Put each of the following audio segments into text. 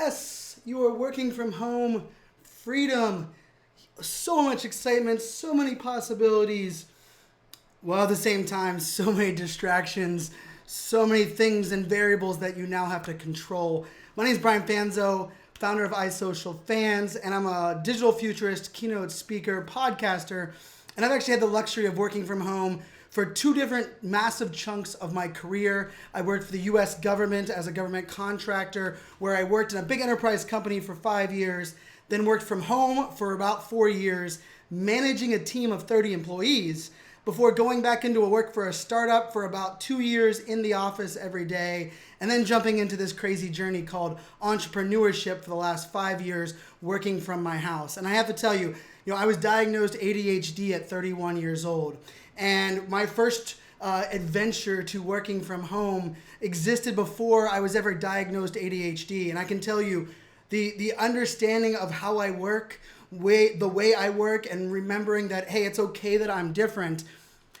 Yes, you are working from home, freedom, so much excitement, so many possibilities, while at the same time, so many distractions, so many things and variables that you now have to control. My name is Brian Fanzo, founder of iSocial Fans, and I'm a digital futurist, keynote speaker, podcaster, and I've actually had the luxury of working from home for two different massive chunks of my career. I worked for the US government as a government contractor, where I worked in a big enterprise company for 5 years, then worked from home for about 4 years, managing a team of 30 employees, before going back into work for a startup for about 2 years in the office every day, and then jumping into this crazy journey called entrepreneurship for the last 5 years, working from my house. And I have to tell you, I was diagnosed ADHD at 31 years old. And my first adventure to working from home existed before I was ever diagnosed ADHD. And I can tell you, the understanding of how I work, the way I work, and remembering that, hey, it's okay that I'm different,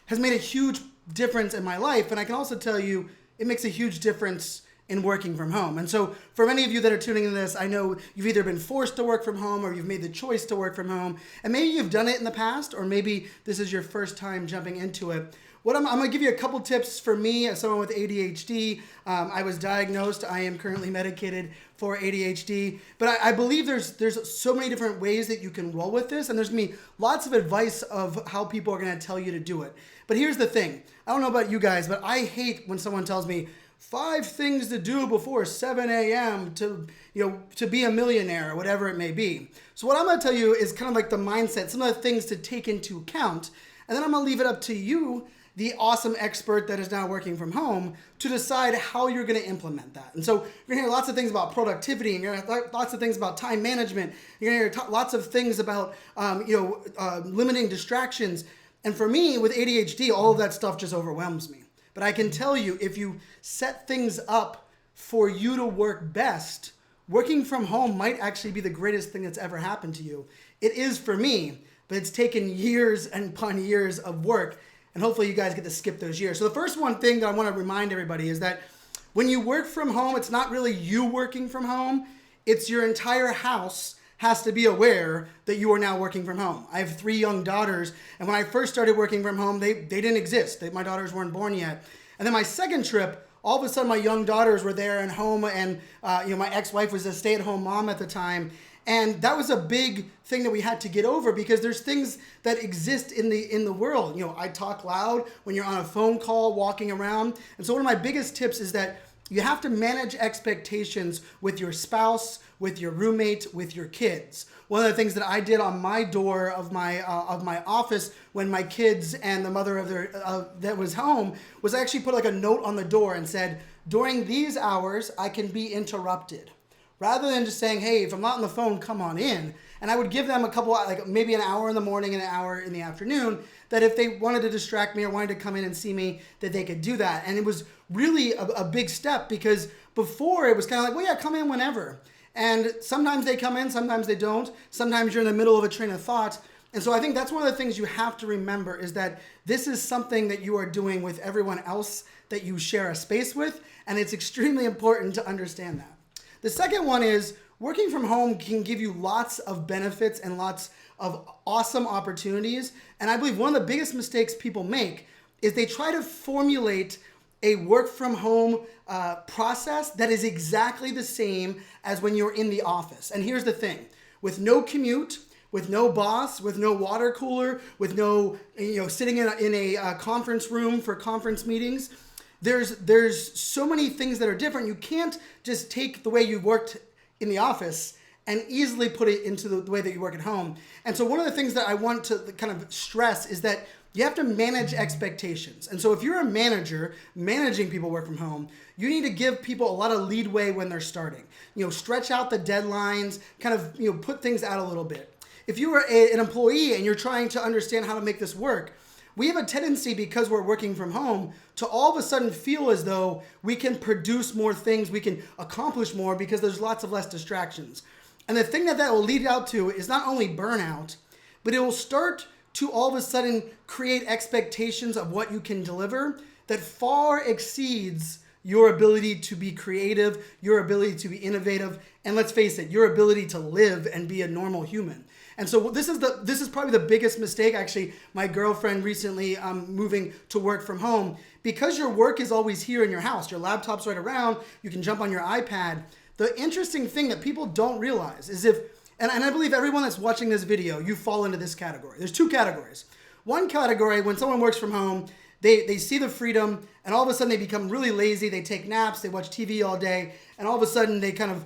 has made a huge difference in my life. And I can also tell you, it makes a huge difference in working from home. And so for many of you that are tuning into this, I know you've either been forced to work from home or you've made the choice to work from home. And maybe you've done it in the past, or maybe this is your first time jumping into it. I'm going to give you a couple tips for me as someone with ADHD. I was diagnosed. I am currently medicated for ADHD. But I believe there's so many different ways that you can roll with this. And there's going to be lots of advice of how people are going to tell you to do it. But here's the thing. I don't know about you guys, but I hate when someone tells me 5 things to do before 7 a.m. to be a millionaire or whatever it may be. So what I'm going to tell you is kind of like the mindset, some of the things to take into account. And then I'm going to leave it up to you, the awesome expert that is now working from home, to decide how you're going to implement that. And so you're going to hear lots of things about productivity, and you're going to hear lots of things about time management. You're going to hear lots of things about limiting distractions. And for me, with ADHD, all of that stuff just overwhelms me. But I can tell you, if you set things up for you to work best, working from home might actually be the greatest thing that's ever happened to you. It is for me, but it's taken years and upon years of work. And hopefully you guys get to skip those years. So the first one thing that I want to remind everybody is that when you work from home, it's not really you working from home. It's your entire house has to be aware that you are now working from home. I have 3 young daughters, and when I first started working from home, they didn't exist. My daughters weren't born yet. And then my second trip, all of a sudden my young daughters were there and home, and my ex-wife was a stay-at-home mom at the time. And that was a big thing that we had to get over, because there's things that exist in the world. I talk loud when you're on a phone call, walking around. And so one of my biggest tips is that you have to manage expectations with your spouse, with your roommate, with your kids. One of the things that I did on my door of my office when my kids and the mother of that was home was I actually put like a note on the door and said, during these hours, I can be interrupted. Rather than just saying, hey, if I'm not on the phone, come on in. And I would give them a couple, like maybe an hour in the morning and an hour in the afternoon, that if they wanted to distract me or wanted to come in and see me, that they could do that. And it was really a big step, because before it was kind of like, well, yeah, come in whenever. And sometimes they come in, sometimes they don't. Sometimes you're in the middle of a train of thought. And so I think that's one of the things you have to remember, is that this is something that you are doing with everyone else that you share a space with. And it's extremely important to understand that. The second one is working from home can give you lots of benefits and lots of awesome opportunities. And I believe one of the biggest mistakes people make is they try to formulate a work from home process that is exactly the same as when you're in the office. And here's the thing, with no commute, with no boss, with no water cooler, with no sitting in a conference room for conference meetings, there's so many things that are different. You can't just take the way you worked in the office and easily put it into the way that you work at home. And so one of the things that I want to kind of stress is that you have to manage expectations. And so if you're a manager managing people work from home, you need to give people a lot of leadway when they're starting. Stretch out the deadlines, kind of put things out a little bit. If you are an employee and you're trying to understand how to make this work, we have a tendency, because we're working from home, to all of a sudden feel as though we can produce more things, we can accomplish more, because there's lots of less distractions. And the thing that will lead out to is not only burnout, but it will start to all of a sudden create expectations of what you can deliver that far exceeds your ability to be creative, your ability to be innovative, and let's face it, your ability to live and be a normal human. And so this is probably the biggest mistake. Actually, my girlfriend recently moving to work from home, because your work is always here in your house. Your laptop's right around. You can jump on your iPad. The interesting thing that people don't realize is and I believe everyone that's watching this video, you fall into this category. There's two categories. One category, when someone works from home, they see the freedom, and all of a sudden they become really lazy. They take naps, they watch TV all day, and all of a sudden they kind of,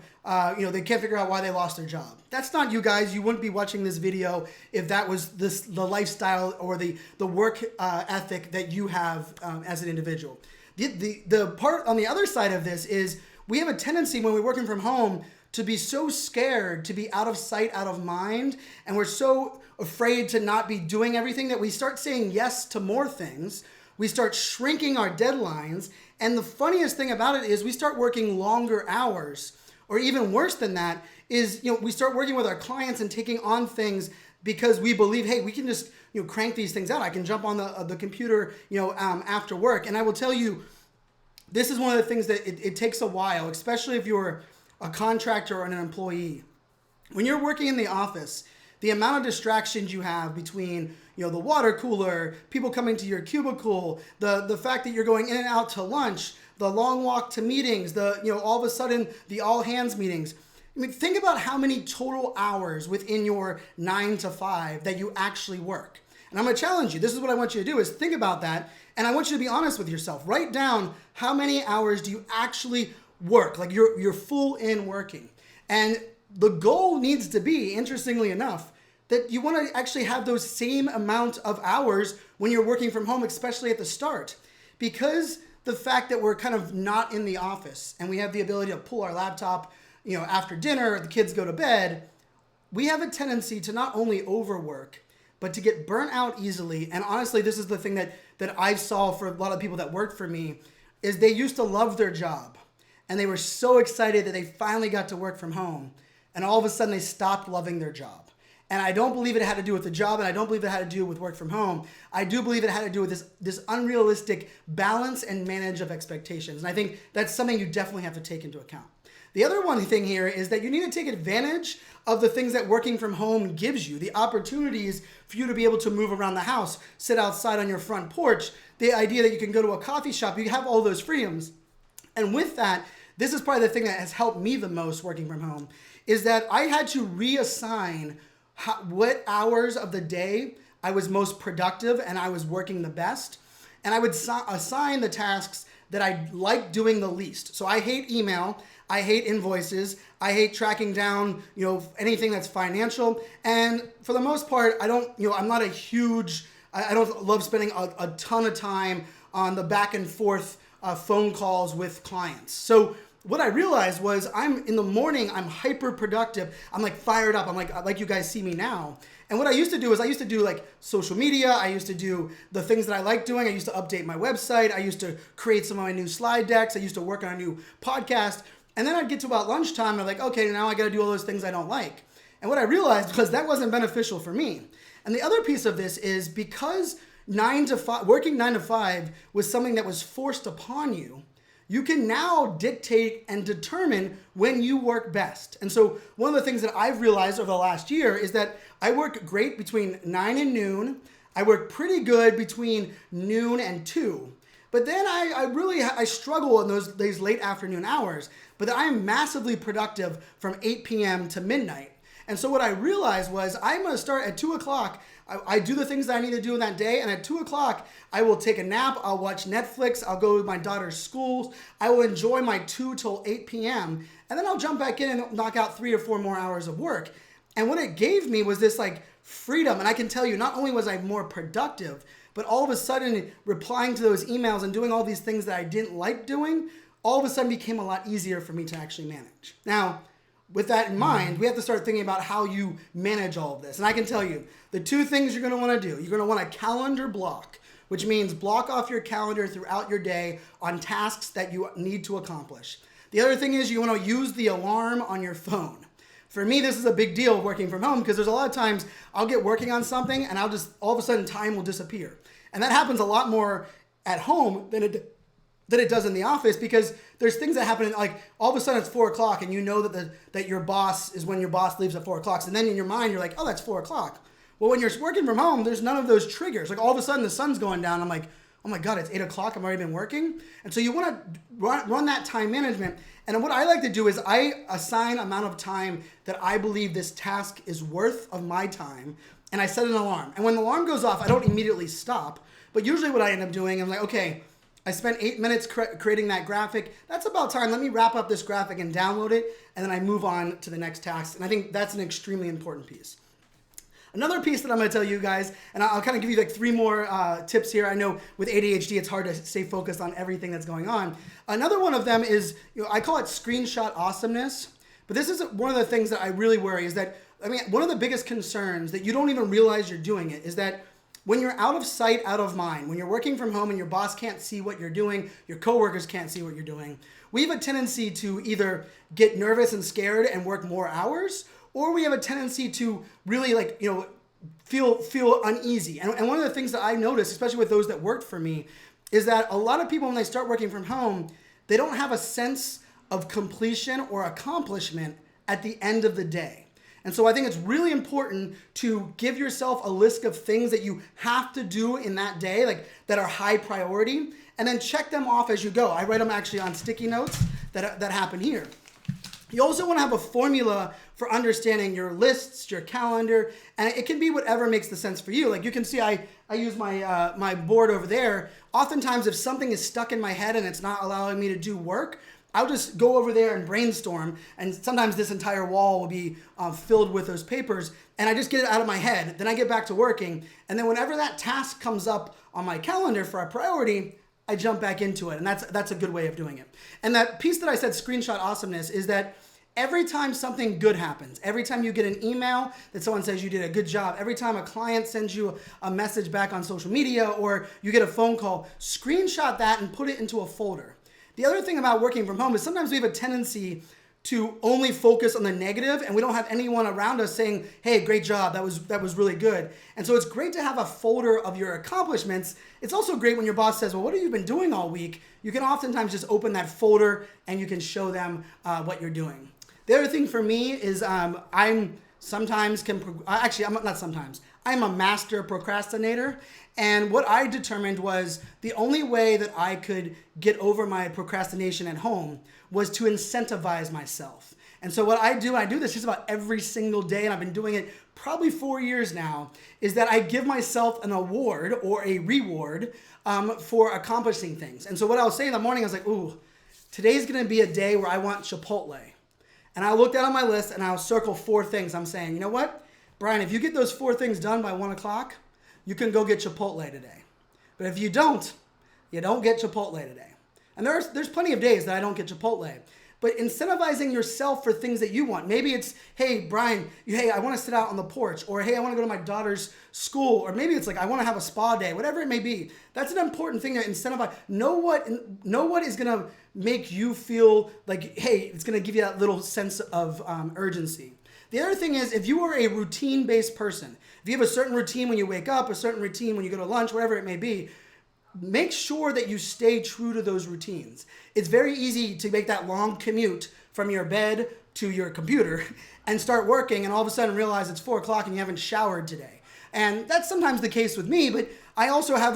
they can't figure out why they lost their job. That's not you guys. You wouldn't be watching this video if that was the lifestyle or the work ethic that you have as an individual. The part on the other side of this is we have a tendency when we're working from home to be so scared to be out of sight, out of mind, and we're so afraid to not be doing everything that we start saying yes to more things. We start shrinking our deadlines, and the funniest thing about it is we start working longer hours, or even worse than that is, we start working with our clients and taking on things because we believe, hey, we can just crank these things out. I can jump on the computer after work. And I will tell you, this is one of the things that it takes a while, especially if you're a contractor or an employee. When you're working in the office, the amount of distractions you have between the water cooler, people coming to your cubicle, the fact that you're going in and out to lunch, the long walk to meetings, all of a sudden the all hands meetings. I mean, think about how many total hours within your 9 to 5 that you actually work. And I'm going to challenge you. This is what I want you to do is think about that. And I want you to be honest with yourself. Write down how many hours do you actually work, like you're full in working. And the goal needs to be, interestingly enough, that you want to actually have those same amount of hours when you're working from home, especially at the start. Because the fact that we're kind of not in the office and we have the ability to pull our laptop, after dinner, the kids go to bed, we have a tendency to not only overwork, but to get burnt out easily. And honestly, this is the thing that I saw for a lot of people that worked for me, is they used to love their job. And they were so excited that they finally got to work from home. And all of a sudden they stopped loving their job. And I don't believe it had to do with the job, and I don't believe it had to do with work from home. I do believe it had to do with this unrealistic balance and manage of expectations. And I think that's something you definitely have to take into account. The other one thing here is that you need to take advantage of the things that working from home gives you, the opportunities for you to be able to move around the house, sit outside on your front porch, the idea that you can go to a coffee shop, you have all those freedoms. And with that, this is probably the thing that has helped me the most working from home, is that I had to reassign what hours of the day I was most productive and I was working the best. And I would assign the tasks that I like doing the least. So I hate email. I hate invoices. I hate tracking down, anything that's financial. And for the most part, I don't, I'm not I don't love spending a ton of time on the back and forth phone calls with clients. So what I realized was in the morning, I'm hyper productive. I'm like fired up. I'm like you guys see me now. And what I used to do is I used to do like social media. I used to do the things that I like doing. I used to update my website. I used to create some of my new slide decks. I used to work on a new podcast. And then I'd get to about lunchtime and I'm like, okay, now I got to do all those things I don't like. And what I realized was that wasn't beneficial for me. And the other piece of this is because working 9 to 5 was something that was forced upon you, you can now dictate and determine when you work best. And so one of the things that I've realized over the last year is that I work great between 9 and noon. I work pretty good between noon and 2. But then I struggle in those late afternoon hours. But then I am massively productive from 8 p.m. to midnight. And so what I realized was I'm going to start at 2 o'clock. I do the things that I need to do in that day. And at 2 o'clock, I will take a nap. I'll watch Netflix. I'll go to my daughter's school. I will enjoy my 2 till 8 p.m. And then I'll jump back in and knock out 3 or 4 more hours of work. And what it gave me was this like freedom. And I can tell you, not only was I more productive, but all of a sudden replying to those emails and doing all these things that I didn't like doing, all of a sudden became a lot easier for me to actually manage. Now, with that in mind, we have to start thinking about how you manage all of this. And I can tell you, the 2 things you're going to want to do, you're going to want a calendar block, which means block off your calendar throughout your day on tasks that you need to accomplish. The other thing is you want to use the alarm on your phone. For me, this is a big deal working from home because there's a lot of times I'll get working on something and all of a sudden time will disappear. And that happens a lot more at home than than it does in the office, because there's things that happen, like all of a sudden it's 4 o'clock and you know that your boss is when your boss leaves at 4 o'clock. So then in your mind, you're like, oh, that's 4 o'clock. Well, when you're working from home, there's none of those triggers. Like all of a sudden the sun's going down. I'm like, oh my God, it's 8 o'clock. I've already been working. And so you want to run that time management. And what I like to do is I assign amount of time that I believe this task is worth of my time. And I set an alarm. And when the alarm goes off, I don't immediately stop. But usually what I end up doing, I'm like, okay, I spent 8 minutes creating that graphic. That's about time. Let me wrap up this graphic and download it. And then I move on to the next task. And I think that's an extremely important piece. Another piece that I'm going to tell you guys, and I'll kind of give you like 3 more tips here. I know with ADHD, it's hard to stay focused on everything that's going on. Another one of them is, I call it screenshot awesomeness. But this is one of the things that I really worry is that, one of the biggest concerns that you don't even realize you're doing it is that when you're out of sight, out of mind, when you're working from home and your boss can't see what you're doing, your coworkers can't see what you're doing, we have a tendency to either get nervous and scared and work more hours, or we have a tendency to really feel uneasy. And one of the things that I noticed, especially with those that worked for me, is that a lot of people, when they start working from home, they don't have a sense of completion or accomplishment at the end of the day. And so I think it's really important to give yourself a list of things that you have to do in that day, like that are high priority, and then check them off as you go. I write them actually on sticky notes that happen here. You also want to have a formula for understanding your lists, your calendar, and it can be whatever makes the sense for you. Like you can see, I use my board over there. Oftentimes, if something is stuck in my head and it's not allowing me to do work, I'll just go over there and brainstorm, and sometimes this entire wall will be filled with those papers, and I just get it out of my head. Then I get back to working, and then whenever that task comes up on my calendar for a priority, I jump back into it, and that's a good way of doing it. And that piece that I said, screenshot awesomeness, is that every time something good happens, every time you get an email that someone says you did a good job, every time a client sends you a message back on social media, or you get a phone call, screenshot that and put it into a folder. The other thing about working from home is sometimes we have a tendency to only focus on the negative, and we don't have anyone around us saying, hey, great job, that was really good. And so it's great to have a folder of your accomplishments. It's also great when your boss says, well, what have you been doing all week? You can oftentimes just open that folder and you can show them what you're doing. The other thing for me is I'm a master procrastinator. And what I determined was the only way that I could get over my procrastination at home was to incentivize myself. And so what I do this just about every single day, and I've been doing it probably 4 years now, is that I give myself an award or a reward for accomplishing things. And so what I'll say in the morning, I was like, ooh, today's gonna be a day where I want Chipotle. And I looked down on my list and I'll circle 4 things. I'm saying, you know what, Brian, if you get those 4 things done by 1 o'clock, you can go get Chipotle today. But if you don't get Chipotle today. And there's plenty of days that I don't get Chipotle. But incentivizing yourself for things that you want. Maybe it's, hey, Brian, I want to sit out on the porch. Or, hey, I want to go to my daughter's school. Or maybe it's like, I want to have a spa day. Whatever it may be. That's an important thing to incentivize. Know what is going to make you feel like, hey, it's going to give you that little sense of urgency. The other thing is, if you are a routine-based person, if you have a certain routine when you wake up, a certain routine when you go to lunch, whatever it may be, make sure that you stay true to those routines. It's very easy to make that long commute from your bed to your computer and start working and all of a sudden realize it's 4 o'clock and you haven't showered today. And that's sometimes the case with me, but I also have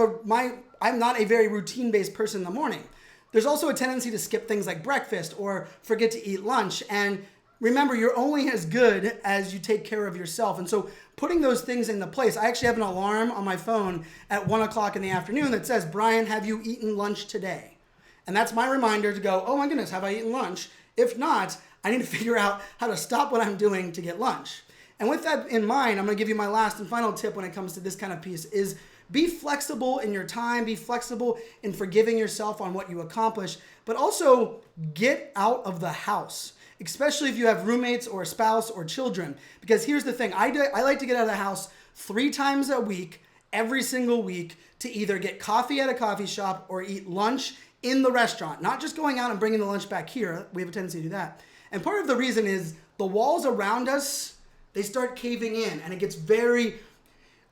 I'm not a very routine-based person in the morning. There's also a tendency to skip things like breakfast or forget to eat lunch. And remember, you're only as good as you take care of yourself. And so putting those things into place, I actually have an alarm on my phone at 1 o'clock in the afternoon that says, Brian, have you eaten lunch today? And that's my reminder to go, oh my goodness, have I eaten lunch? If not, I need to figure out how to stop what I'm doing to get lunch. And with that in mind, I'm going to give you my last and final tip when it comes to this kind of piece is be flexible in your time, be flexible in forgiving yourself on what you accomplish, but also get out of the house. Especially if you have roommates or a spouse or children. Because here's the thing, I like to get out of the house 3 times a week, every single week, to either get coffee at a coffee shop or eat lunch in the restaurant. Not just going out and bringing the lunch back here. We have a tendency to do that. And part of the reason is the walls around us, they start caving in and it gets very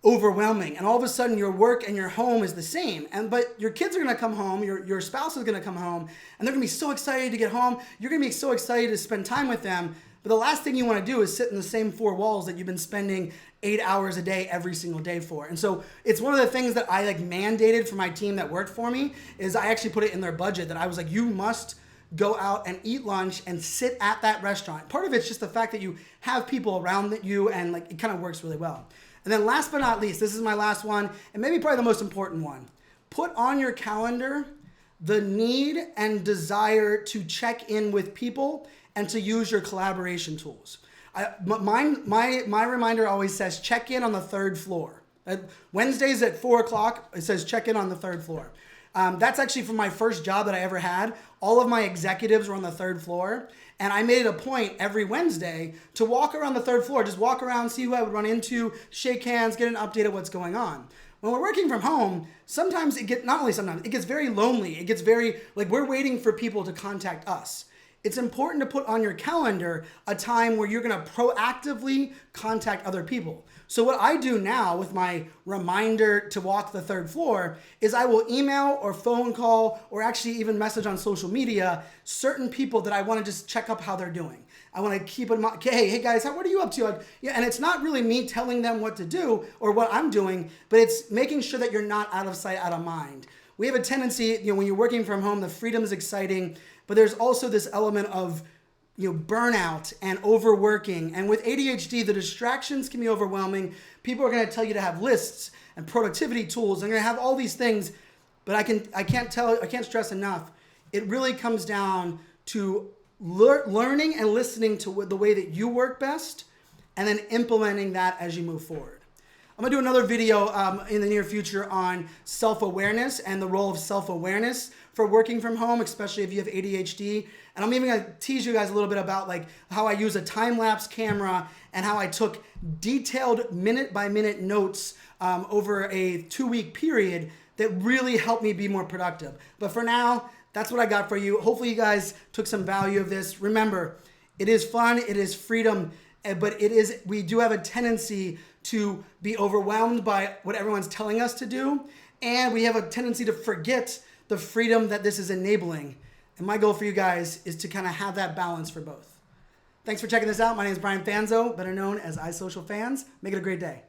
overwhelming, and all of a sudden your work and your home is the same, but your kids are going to come home, your spouse is going to come home, and they're going to be so excited to get home. You're going to be so excited to spend time with them, but the last thing you want to do is sit in the same four walls that you've been spending 8 hours a day every single day for. And so it's one of the things that I mandated for my team that worked for me, is I actually put it in their budget, that I was like, you must go out and eat lunch and sit at that restaurant. Part of it's just the fact that you have people around you, and it kind of works really well. And then last but not least, this is my last one, and maybe probably the most important one. Put on your calendar the need and desire to check in with people and to use your collaboration tools. My reminder always says check in on the third floor. Wednesdays at 4 o'clock, it says check in on the third floor. That's actually from my first job that I ever had. All of my executives were on the third floor, and I made it a point every Wednesday to walk around the third floor, just walk around, see who I would run into, shake hands, get an update of what's going on. When we're working from home, sometimes it gets very lonely. It gets very, we're waiting for people to contact us. It's important to put on your calendar a time where you're going to proactively contact other people. So what I do now with my reminder to walk the third floor is I will email or phone call or actually even message on social media certain people that I want to just check up how they're doing. I want to keep in mind, hey guys, what are you up to? And it's not really me telling them what to do or what I'm doing, but it's making sure that you're not out of sight, out of mind. We have a tendency, when you're working from home, the freedom is exciting, but there's also this element of burnout and overworking. And with ADHD, the distractions can be overwhelming. People are going to tell you to have lists and productivity tools. They're going to have all these things, but I can't stress enough. It really comes down to learning and listening to the way that you work best, and then implementing that as you move forward. I'm going to do another video in the near future on self-awareness and the role of self-awareness for working from home, especially if you have ADHD. And I'm even going to tease you guys a little bit about how I use a time-lapse camera and how I took detailed minute-by-minute notes over a 2-week period that really helped me be more productive. But for now, that's what I got for you. Hopefully you guys took some value of this. Remember, it is fun, it is freedom, but we do have a tendency to be overwhelmed by what everyone's telling us to do, and we have a tendency to forget the freedom that this is enabling. And my goal for you guys is to kind of have that balance for both. Thanks for checking this out. My name is Brian Fanzo, better known as iSocialFans. Make it a great day.